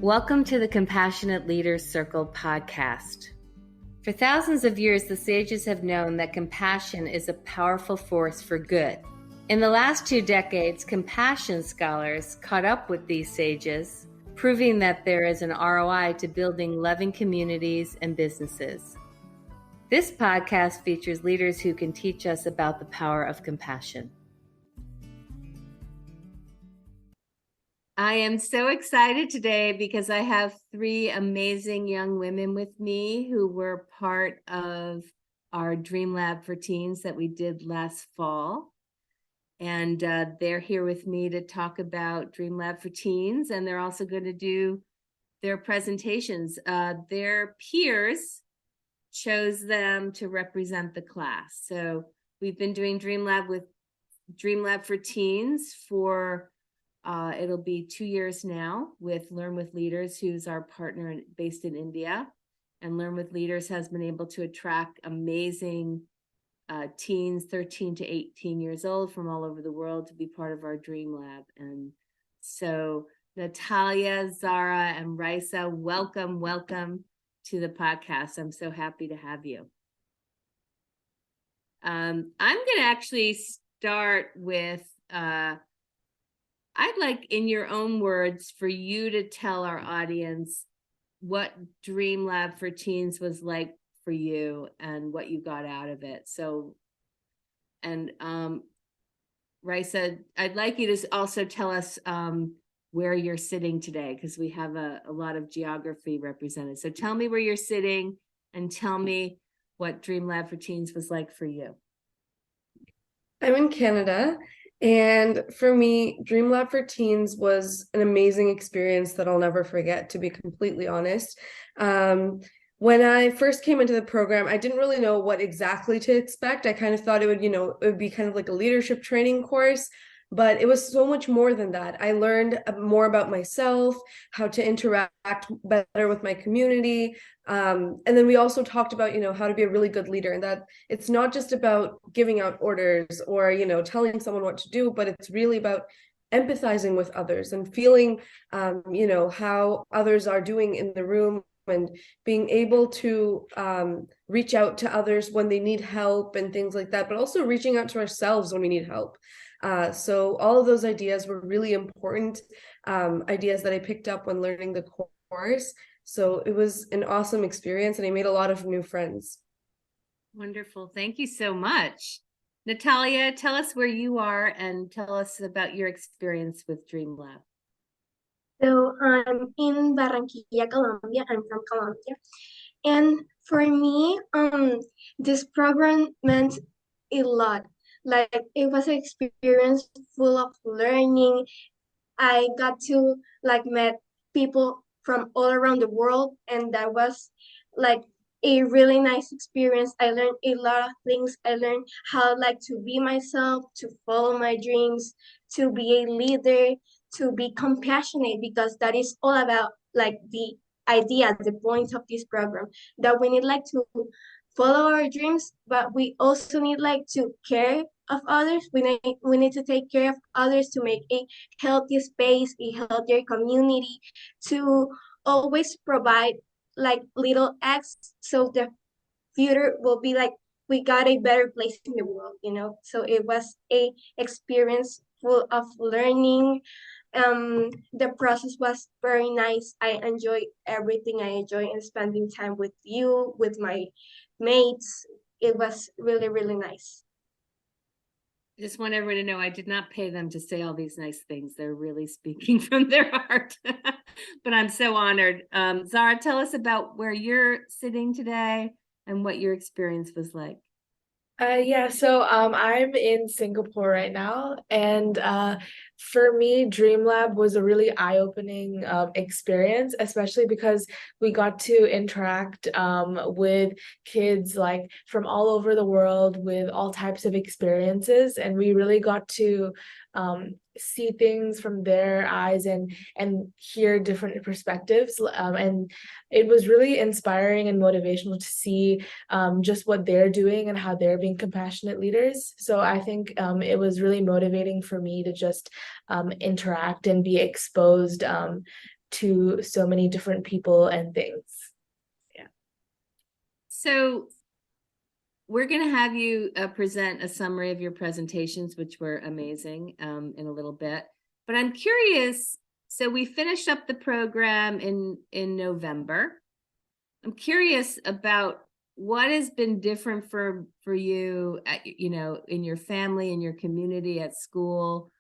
Welcome to the Compassionate Leaders Circle podcast. For thousands of years, the sages have known that compassion is a powerful force for good. In the last 2 decades, compassion scholars caught up with these sages, proving that there is an ROI to building loving communities and businesses. This podcast features leaders who can teach us about the power of compassion. I am so excited today because I have 3 amazing young women with me who were part of our Dream Lab for Teens that we did last fall. And they're here with me to talk about Dream Lab for Teens, and they're also going to do their presentations. Their peers chose them to represent the class. So we've been doing Dream Lab for Teens for it'll be 2 years now with Learn with Leaders, who's our partner based in India. And Learn with Leaders has been able to attract amazing teens, 13 to 18 years old from all over the world to be part of our Dream Lab. And so Natalia, Zaara, and Raisa, welcome to the podcast. I'm so happy to have you. I'm going to actually start with I'd like, in your own words, for you to tell our audience what Dream Lab for Teens was like for you and what you got out of it. So, and Raisa, I'd like you to also tell us where you're sitting today, because we have a lot of geography represented. So tell me where you're sitting and tell me what Dream Lab for Teens was like for you. I'm in Canada. And for me, Dream Lab for Teens was an amazing experience that I'll never forget, to be completely honest. When I first came into the program, I didn't really know what exactly to expect. I kind of thought it would be kind of like a leadership training course, but it was so much more than that. I learned more about myself, how to interact better with my community. And then we also talked about, how to be a really good leader, and that it's not just about giving out orders or, telling someone what to do, but it's really about empathizing with others and feeling, how others are doing in the room, and being able to reach out to others when they need help and things like that, but also reaching out to ourselves when we need help. So all of those ideas were really important ideas that I picked up when learning the course. So it was an awesome experience, and I made a lot of new friends. Wonderful. Thank you so much. Natalia, tell us where you are and tell us about your experience with Dream Lab. So I'm in Barranquilla, Colombia. I'm from Colombia. And for me, this program meant a lot. Like, it was an experience full of learning. I got to met people from all around the world, and that was a really nice experience. I learned a lot of things. I learned how to be myself, to follow my dreams, to be a leader, to be compassionate, because that is all about the idea, the point of this program, that we need to follow our dreams, but we also need to care of others. We need to take care of others to make a healthy space, a healthier community, to always provide little acts, so the future will be we got a better place in the world. So it was a experience full of learning. The process was very nice. I enjoyed everything. I enjoyed spending time with you, with my mates. It was really, really nice. I just want everyone to know I did not pay them to say all these nice things. They're really speaking from their heart. But I'm so honored. Zaara, tell us about where you're sitting today and what your experience was like. So I'm in Singapore right now, and for me, Dream Lab was a really eye-opening experience, especially because we got to interact with kids from all over the world with all types of experiences, and we really got to see things from their eyes and hear different perspectives, and it was really inspiring and motivational to see just what they're doing and how they're being compassionate leaders. So I think it was really motivating for me to just interact and be exposed to so many different people and things. So we're going to have you present a summary of your presentations, which were amazing, in a little bit. But I'm curious, so we finished up the program in November. I'm curious about what has been different for you, in your family, in your community, at school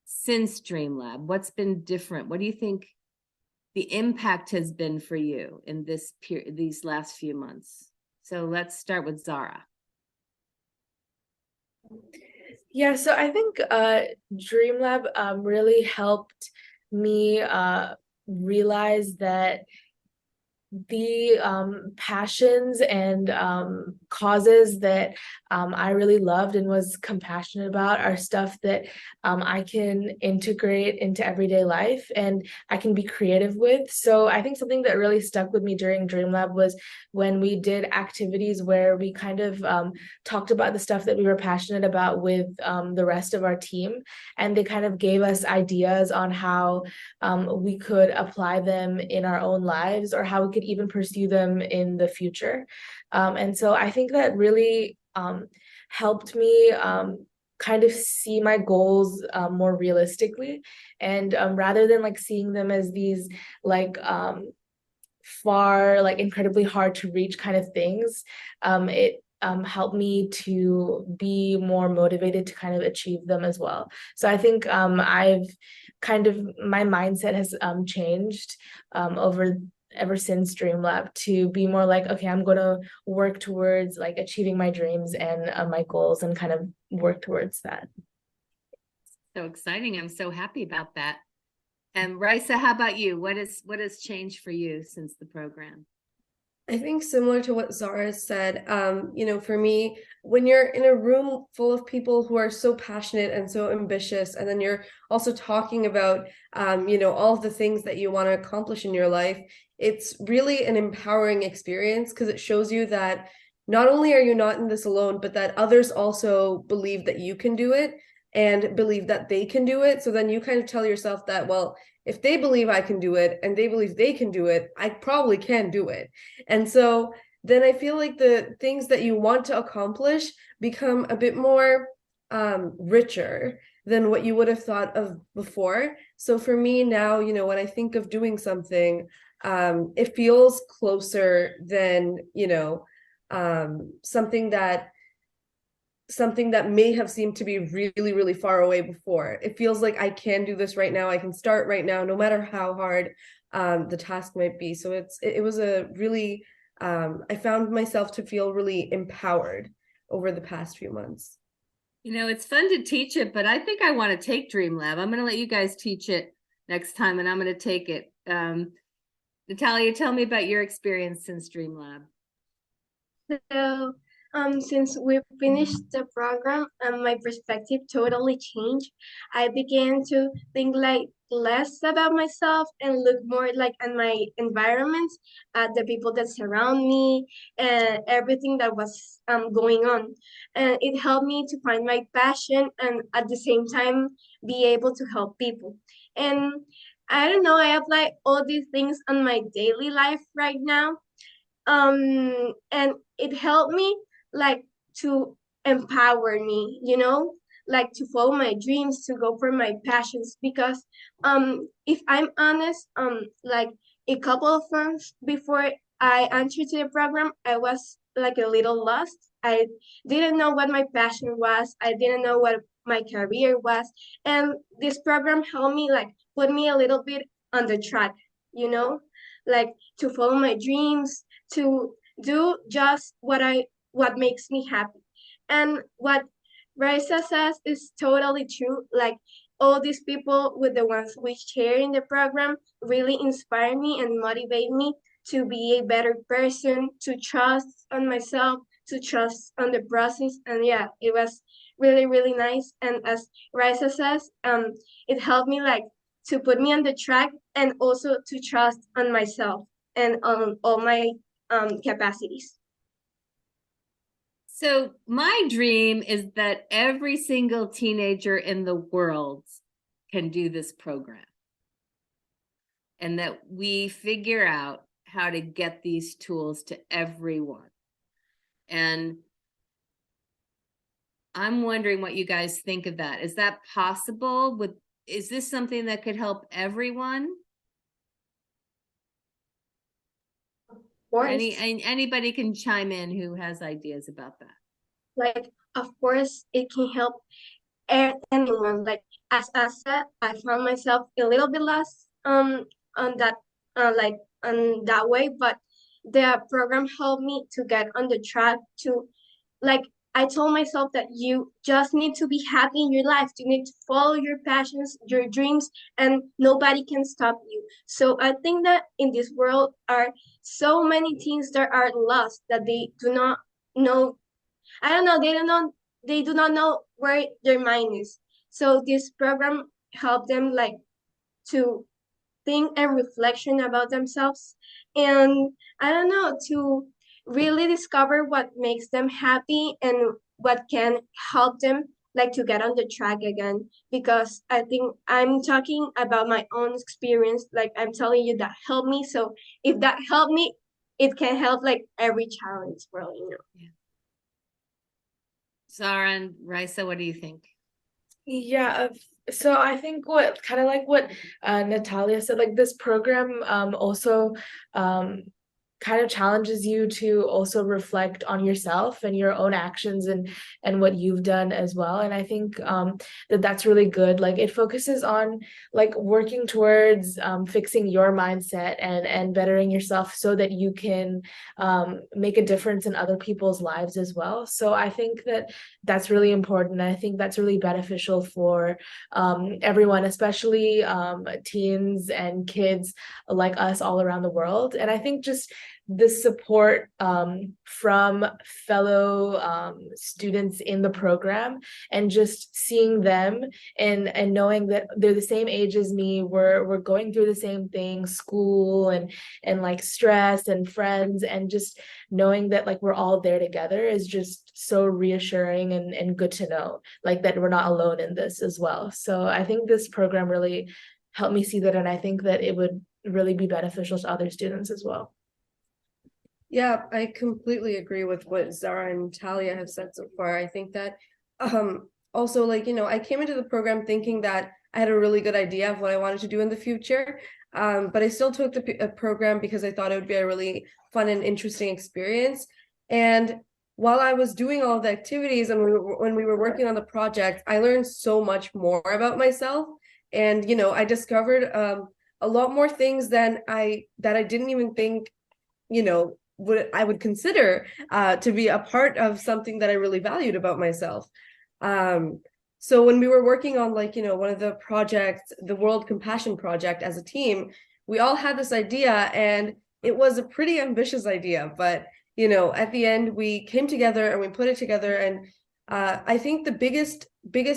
since DreamLab. What's been different? What do you think the impact has been for you in these last few months? So let's start with Zaara. Yeah, so I think DreamLab really helped me realize that the passions and causes that I really loved and was compassionate about are stuff that I can integrate into everyday life and I can be creative with. So I think something that really stuck with me during DreamLab was when we did activities where we kind of talked about the stuff that we were passionate about with the rest of our team, and they kind of gave us ideas on how we could apply them in our own lives, or how we could even pursue them in the future. And so I think that really helped me kind of see my goals more realistically, and rather than like seeing them as these like far, like incredibly hard to reach kind of things, it helped me to be more motivated to kind of achieve them as well. So I think my mindset has changed ever since DreamLab, to be more like, okay, I'm going to work towards like achieving my dreams and my goals, and kind of work towards that. So exciting. I'm so happy about that. And Raisa, how about you? What has changed for you since the program? I think similar to what Zaara said, for me, when you're in a room full of people who are so passionate and so ambitious, and then you're also talking about, all of the things that you want to accomplish in your life, it's really an empowering experience, because it shows you that not only are you not in this alone, but that others also believe that you can do it and believe that they can do it. So then you kind of tell yourself that, well, if they believe I can do it and they believe they can do it, I probably can do it. And so then I feel like the things that you want to accomplish become a bit more richer than what you would have thought of before. So for me now, when I think of doing something, it feels closer than, something that may have seemed to be really, really far away before. It feels like I can do this right now. I can start right now, no matter how hard the task might be. So it was a really, I found myself to feel really empowered over the past few months. It's fun to teach it, but I think I want to take DreamLab. I'm going to let you guys teach it next time, and I'm going to take it. Natalia, tell me about your experience since DreamLab. So, since we finished the program, my perspective totally changed. I began to think like less about myself and look more like at my environment, at the people that surround me, and everything that was going on. And it helped me to find my passion, and at the same time be able to help people. And I don't know, I apply all these things on my daily life right now, and it helped me like to empower me, like to follow my dreams, to go for my passions. Because if I'm honest, like a couple of months before I entered to the program, I was like a little lost. I didn't know what my passion was. I didn't know what my career was, and this program helped me like put me a little bit on the track, you know like to follow my dreams, to do just what makes me happy. And what Raisa says is totally true. Like all these people with the ones we share in the program really inspire me and motivate me to be a better person, to trust on myself, to trust on the process. And yeah, it was really, really nice. And as Raisa says, it helped me like to put me on the track, and also to trust on myself and on all my capacities. So my dream is that every single teenager in the world can do this program. and that we figure out how to get these tools to everyone. And I'm wondering what you guys think of that. Is that possible? Is this something that could help everyone? Course, Anybody can chime in who has ideas about that. like of course it can help anyone. Like as I said, I found myself a little bit lost on that like on that way, but the program helped me to get on the track to, like, I told myself that you just need to be happy in your life. You need to follow your passions, your dreams, and nobody can stop you. So I think that in this world are so many things that are lost, that they do not know. I don't know, they do not know where their mind is. So this program helped them, like, to think and reflection about themselves, and I don't know, to really discover what makes them happy and what can help them, like, to get on the track again. Because I think I'm talking about my own experience, like I'm telling you that helped me. So if that helped me, it can help like every child in this world, you know. Yeah. Zaara and Raisa, what do you think? Yeah, so I think what kind of like what Natalia said, like this program also kind of challenges you to also reflect on yourself and your own actions and what you've done as well. And I think that's really good. Like it focuses on like working towards fixing your mindset and bettering yourself so that you can make a difference in other people's lives as well. So I think that that's really important. I think that's really beneficial for everyone, especially teens and kids like us all around the world. And I think just the support from fellow students in the program, and just seeing them and knowing that they're the same age as me, we're going through the same thing, school and like stress and friends, and just knowing that like we're all there together is just so reassuring and good to know, like that we're not alone in this as well. So I think this program really helped me see that, and I think that it would really be beneficial to other students as well. Yeah, I completely agree with what Zaara and Natalia have said so far. I think that also, like, you know, I came into the program thinking that I had a really good idea of what I wanted to do in the future. But I still took the program because I thought it would be a really fun and interesting experience. And while I was doing all the activities and when we were working on the project, I learned so much more about myself. And, you know, I discovered a lot more things than I didn't even think, you know, I would consider to be a part of something that I really valued about myself. So when we were working on, like, you know, one of the projects, the World Compassion Project, as a team, we all had this idea, and it was a pretty ambitious idea, but, you know, at the end we came together and we put it together. And I think the biggest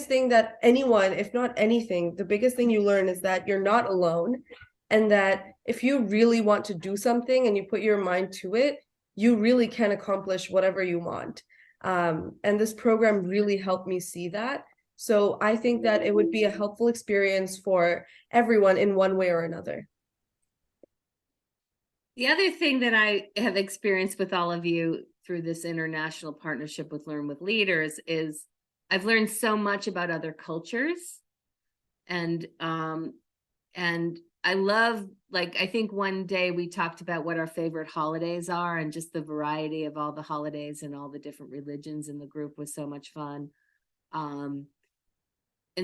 thing that anyone, if not anything, the biggest thing you learn is that you're not alone, and that if you really want to do something and you put your mind to it, you really can accomplish whatever you want. And this program really helped me see that. So I think that it would be a helpful experience for everyone in one way or another. The other thing that I have experienced with all of you through this international partnership with Learn with Leaders is I've learned so much about other cultures. And I love, like, I think one day we talked about what our favorite holidays are, and just the variety of all the holidays and all the different religions in the group was so much fun. And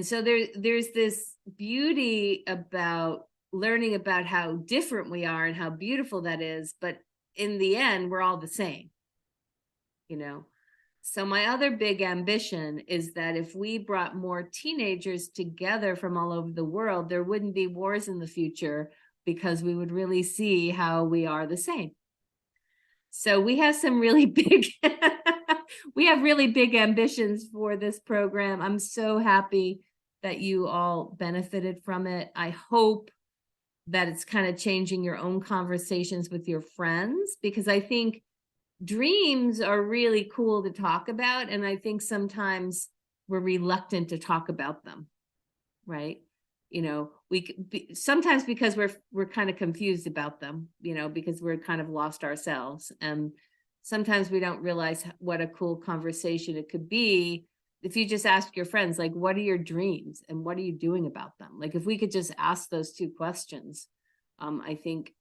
so there's this beauty about learning about how different we are and how beautiful that is. But in the end, we're all the same, you know? So my other big ambition is that if we brought more teenagers together from all over the world, there wouldn't be wars in the future, because we would really see how we are the same. So we have some really big, we have really big ambitions for this program. I'm so happy that you all benefited from it. I hope that it's kind of changing your own conversations with your friends, because I think dreams are really cool to talk about. And I think sometimes we're reluctant to talk about them, right? you know, sometimes because we're kind of confused about them, you know, because we're kind of lost ourselves. And sometimes we don't realize what a cool conversation it could be if you just ask your friends, like, what are your dreams and what are you doing about them? Like, if we could just ask those two questions, I think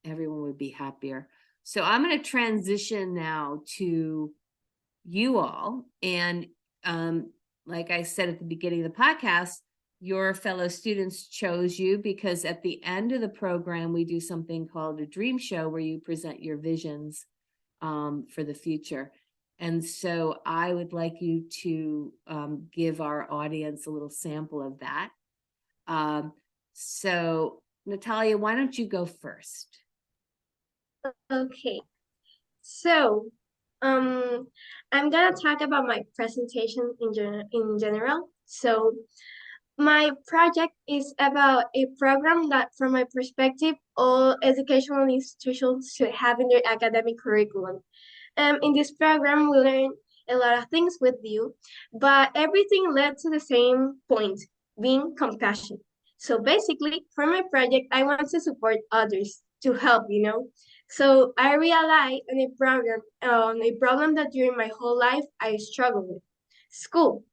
everyone would be happier. So I'm going to transition now to you all. And like I said at the beginning of the podcast, your fellow students chose you because at the end of the program, we do something called a dream show where you present your visions for the future. And so I would like you to give our audience a little sample of that. So Natalia, why don't you go first? Okay, so I'm gonna talk about my presentation in general. So my project is about a program that, from my perspective, all educational institutions should have in their academic curriculum. In this program, we learn a lot of things with you, but everything led to the same point, being compassion. So basically, for my project, I want to support others, to help, you know. So I realized on a problem that during my whole life I struggled with, school.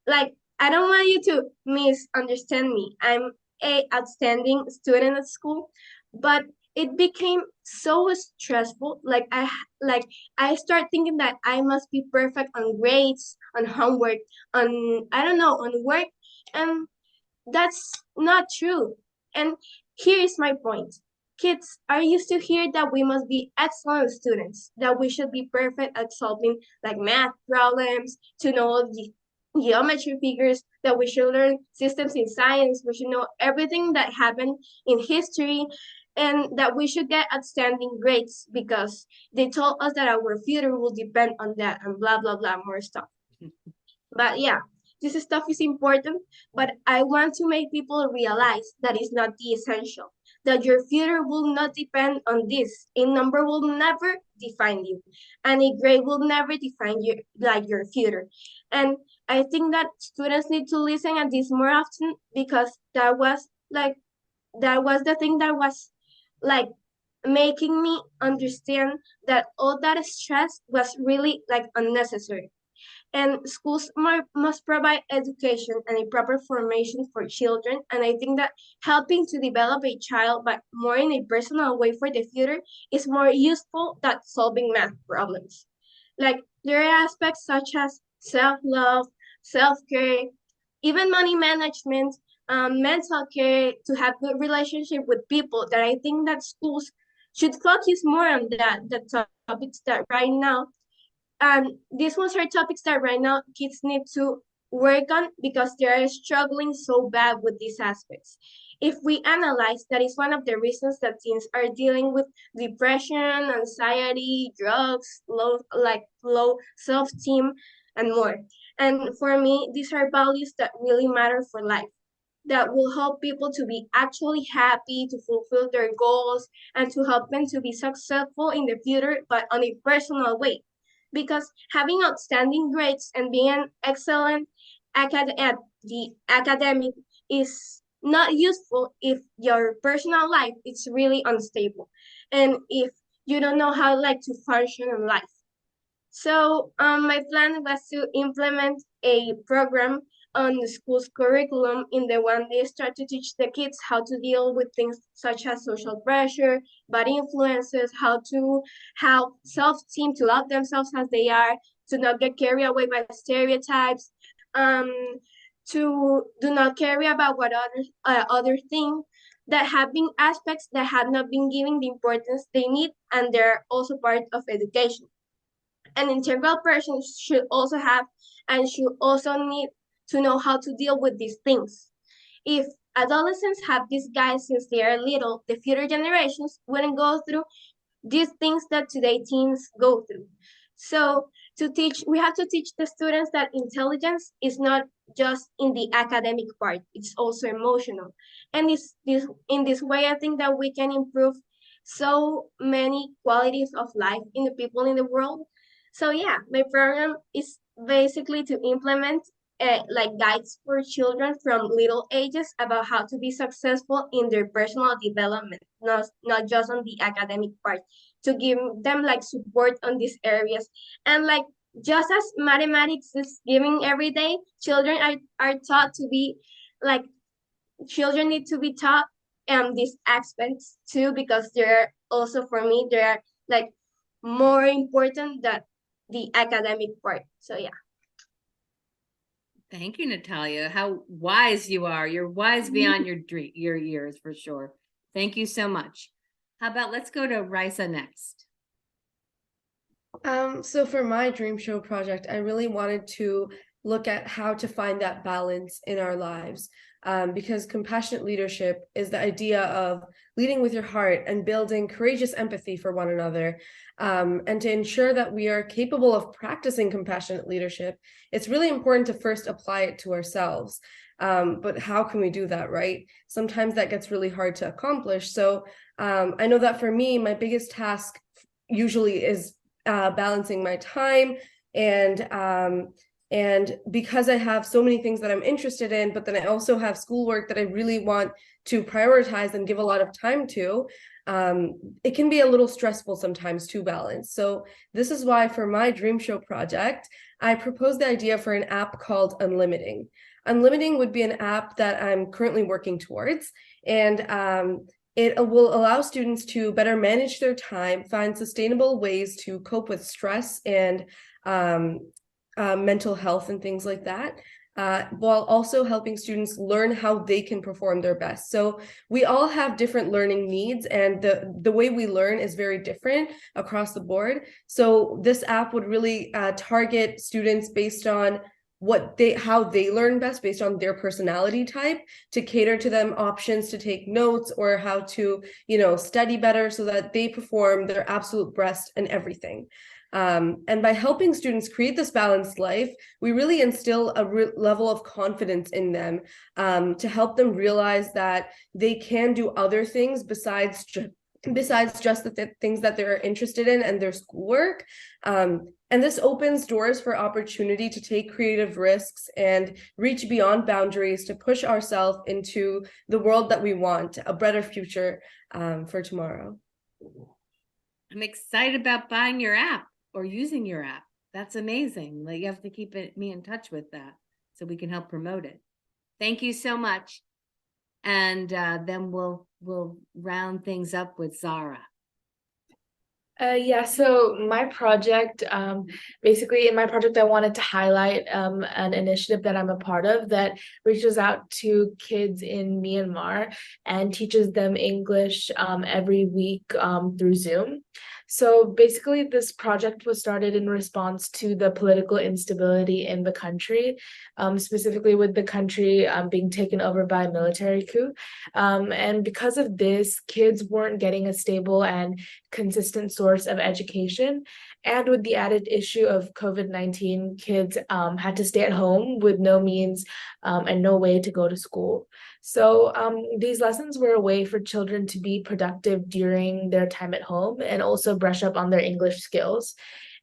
Like, I don't want you to misunderstand me. I'm a outstanding student at school, but it became so stressful. Like I start thinking that I must be perfect on grades, on homework, on I don't know, on work, and that's not true. And here is my point. Kids are used to hear that we must be excellent students, that we should be perfect at solving like math problems, to know the geometry figures, that we should learn systems in science, we should know everything that happened in history, and that we should get outstanding grades because they told us that our future will depend on that and blah, blah, blah, more stuff. But yeah, this stuff is important, but I want to make people realize that it's not the essential, that your future will not depend on this. A number will never define you, and a grade will never define your future. And I think that students need to listen at this more often because that was the thing that was like making me understand that all that stress was really like unnecessary. And schools must provide education and a proper formation for children. And I think that helping to develop a child, but more in a personal way for the future, is more useful than solving math problems. Like, there are aspects such as self-love, self-care, even money management, mental care, to have good relationship with people, that I think that schools should focus more on the topics that right now, these ones are topics that right now kids need to work on because they are struggling so bad with these aspects. If we analyze, that is one of the reasons that teens are dealing with depression, anxiety, drugs, low self-esteem, and more. And for me, these are values that really matter for life, that will help people to be actually happy, to fulfill their goals, and to help them to be successful in the future, but on a personal way. Because having outstanding grades and being an excellent at the academic is not useful if your personal life is really unstable and if you don't know how like to function in life. So my plan was to implement a program on the school's curriculum, in the one they start to teach the kids how to deal with things such as social pressure, bad influences, how to have self-esteem, to love themselves as they are, to not get carried away by stereotypes, um, to do not carry about what other think, that have been aspects that have not been given the importance they need, and they're also part of education. An integral person should also have and should also need to know how to deal with these things. If adolescents have these guys since they are little, the future generations wouldn't go through these things that today teens go through. So we have to teach the students that intelligence is not just in the academic part, it's also emotional. And in this way, I think that we can improve so many qualities of life in the people in the world. So yeah, my program is basically to implement like guides for children from little ages about how to be successful in their personal development, not just on the academic part, to give them like support on these areas. And like just as mathematics is given every day, children are taught to be like children need to be taught these aspects too, because they're also, for me, they're like more important than the academic part. So yeah. Thank you, Natalia. How wise you are. You're wise beyond your years for sure. Thank you so much. How about let's go to Raisa next. So for my dream show project, I really wanted to look at how to find that balance in our lives. Because compassionate leadership is the idea of leading with your heart and building courageous empathy for one another. And to ensure that we are capable of practicing compassionate leadership, it's really important to first apply it to ourselves. But how can we do that, right? Sometimes that gets really hard to accomplish. So I know that for me, my biggest task usually is balancing my time and because I have so many things that I'm interested in, but then I also have schoolwork that I really want to prioritize and give a lot of time to, it can be a little stressful sometimes to balance. So this is why for my dream show project, I proposed the idea for an app called Unlimiting. Unlimiting would be an app that I'm currently working towards, and it will allow students to better manage their time, find sustainable ways to cope with stress and mental health and things like that, while also helping students learn how they can perform their best. So we all have different learning needs, and the way we learn is very different across the board. So this app would really target students based on how they learn best, based on their personality type, to cater to them options to take notes or how to study better so that they perform their absolute best in everything. And by helping students create this balanced life, we really instill a level of confidence in them, to help them realize that they can do other things besides just the things that they're interested in and their schoolwork. And this opens doors for opportunity to take creative risks and reach beyond boundaries to push ourselves into the world that we want, a better future for tomorrow. I'm excited about buying your app or using your app. That's amazing. Like, you have to keep me in touch with that so we can help promote it. Thank you so much. And then we'll round things up with Zaara. Yeah, so my project, basically in my project, I wanted to highlight an initiative that I'm a part of that reaches out to kids in Myanmar and teaches them English every week through Zoom. So basically, this project was started in response to the political instability in the country, specifically with the country being taken over by a military coup. And because of this, kids weren't getting a stable and consistent source of education. And with the added issue of COVID-19, kids had to stay at home with no means and no way to go to school. So these lessons were a way for children to be productive during their time at home and also brush up on their English skills.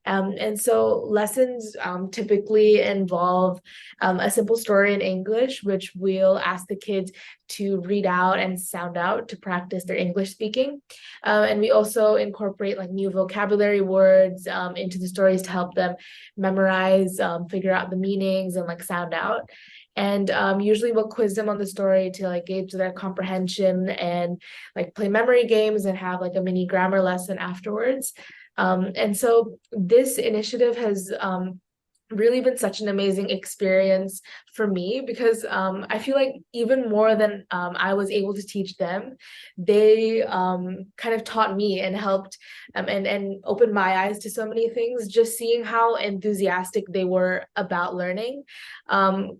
And so lessons typically involve a simple story in English, which we'll ask the kids to read out and sound out to practice their English speaking. And we also incorporate like new vocabulary words into the stories to help them memorize, figure out the meanings and like sound out. And usually we'll quiz them on the story to like gauge their comprehension and like play memory games and have like a mini grammar lesson afterwards. And so this initiative has really been such an amazing experience for me because I feel like even more than I was able to teach them, they kind of taught me and helped and opened my eyes to so many things. Just seeing how enthusiastic they were about learning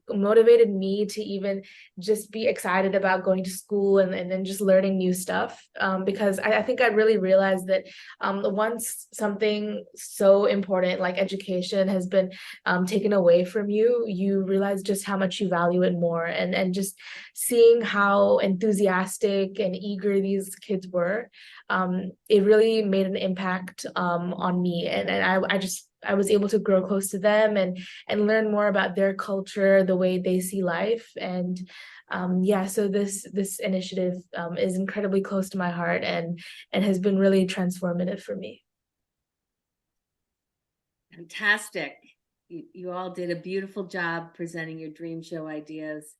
motivated me to even just be excited about going to school and then just learning new stuff because I think I really realized that once something so important like education has been taken away from you, you realize just how much you value it more. And just seeing how enthusiastic and eager these kids were, it really made an impact on me. And I was able to grow close to them and learn more about their culture, the way they see life. And yeah, so this initiative is incredibly close to my heart and has been really transformative for me. Fantastic. You all did a beautiful job presenting your dream show ideas.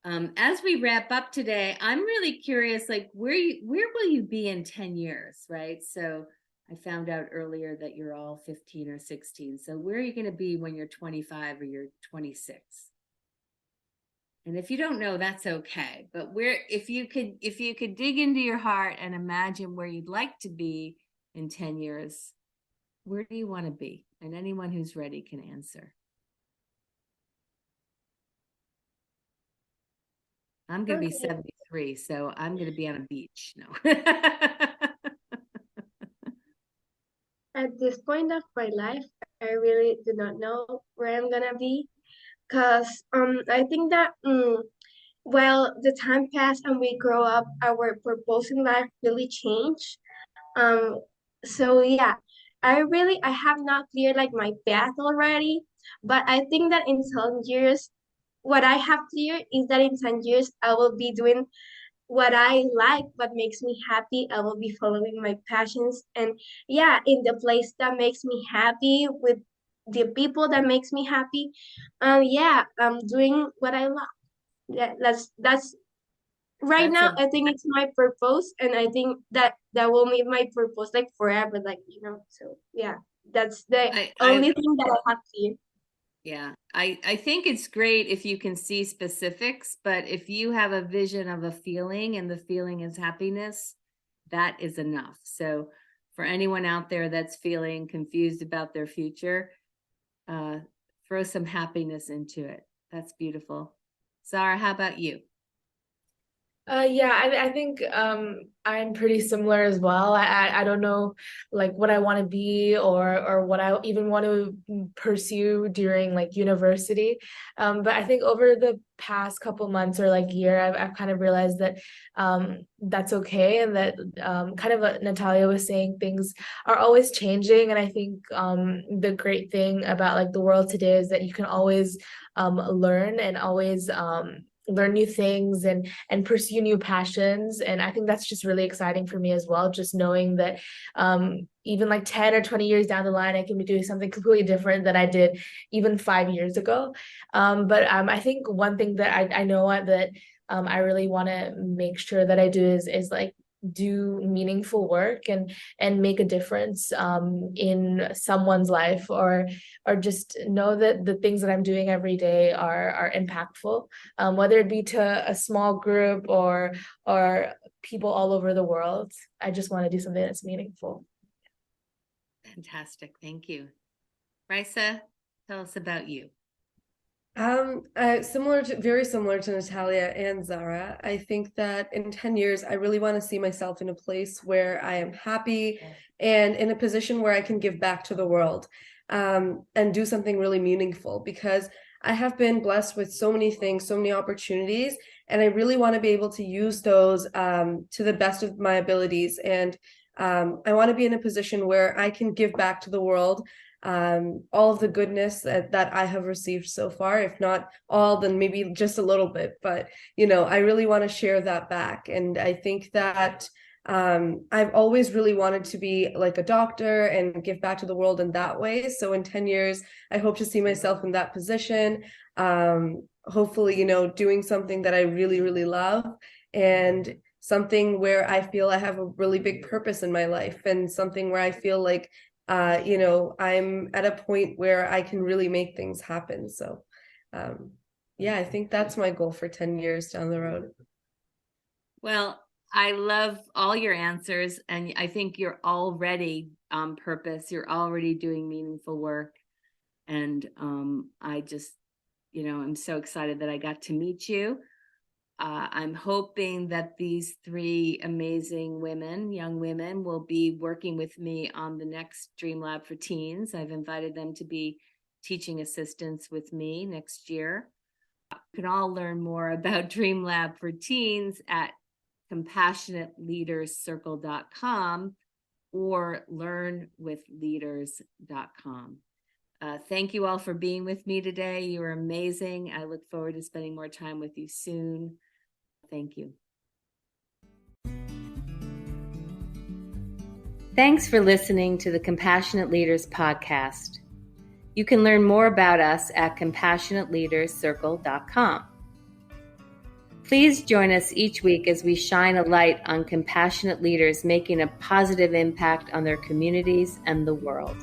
As we wrap up today, I'm really curious, like where will you be in 10 years, right? So I found out earlier that you're all 15 or 16. So where are you going to be when you're 25 or you're 26? And if you don't know, that's okay. But if you could dig into your heart and imagine where you'd like to be in 10 years, where do you want to be? And anyone who's ready can answer. I'm going to be 73, so I'm going to be on a beach. No. At this point of my life, I really do not know where I'm gonna be, because I think that while the time passed and we grow up, our purpose in life really changed. Um, so yeah, I have not cleared like my path already, but I think that in 10 years, what I have cleared is that in 10 years I will be doing what I like, what makes me happy. I will be following my passions, and yeah, in the place that makes me happy with the people that makes me happy. Yeah, I'm doing what I love. Yeah, that's right That's now. a I think it's my purpose, and I think that that will be my purpose like forever, like So yeah, that's the I only thing that I have here. Yeah, I think it's great if you can see specifics, but if you have a vision of a feeling and the feeling is happiness, that is enough. So for anyone out there that's feeling confused about their future, throw some happiness into it. That's beautiful. Zaara, how about you? Yeah, I think I'm pretty similar as well. I don't know like what I want to be or what I even want to pursue during like university. But I think over the past couple months or like year, I've kind of realized that that's okay, and that kind of what Natalia was saying, things are always changing. And I think the great thing about like the world today is that you can always learn and always learn new things and pursue new passions. And I think that's just really exciting for me as well, just knowing that even like 10 or 20 years down the line, I can be doing something completely different than I did even 5 years ago. But I think one thing that I know that I really want to make sure that I do is like do meaningful work and make a difference in someone's life, or just know that the things that I'm doing every day are impactful, whether it be to a small group or people all over the world. I just want to do something that's meaningful. Fantastic. Thank you. Raisa, tell us about you. Very similar to Natalia and Zaara. I think that in 10 years, I really want to see myself in a place where I am happy and in a position where I can give back to the world, and do something really meaningful, because I have been blessed with so many things, so many opportunities, and I really want to be able to use those to the best of my abilities. And I want to be in a position where I can give back to the world all of the goodness that I have received so far. If not all, then maybe just a little bit, but I really want to share that back. And I think that I've always really wanted to be like a doctor and give back to the world in that way. So in 10 years, I hope to see myself in that position. Hopefully, doing something that I really, really love, and something where I feel I have a really big purpose in my life, and something where I feel like I'm at a point where I can really make things happen. So, yeah, I think that's my goal for 10 years down the road. Well, I love all your answers, and I think you're already on purpose. You're already doing meaningful work. And I just, I'm so excited that I got to meet you. I'm hoping that these three amazing women, young women, will be working with me on the next Dream Lab for Teens. I've invited them to be teaching assistants with me next year. You can all learn more about Dream Lab for Teens at compassionateleaderscircle.com or learnwithleaders.com. Thank you all for being with me today. You are amazing. I look forward to spending more time with you soon. Thank you. Thanks for listening to the Compassionate Leaders podcast. You can learn more about us at compassionateleaderscircle.com. Please join us each week as we shine a light on compassionate leaders making a positive impact on their communities and the world.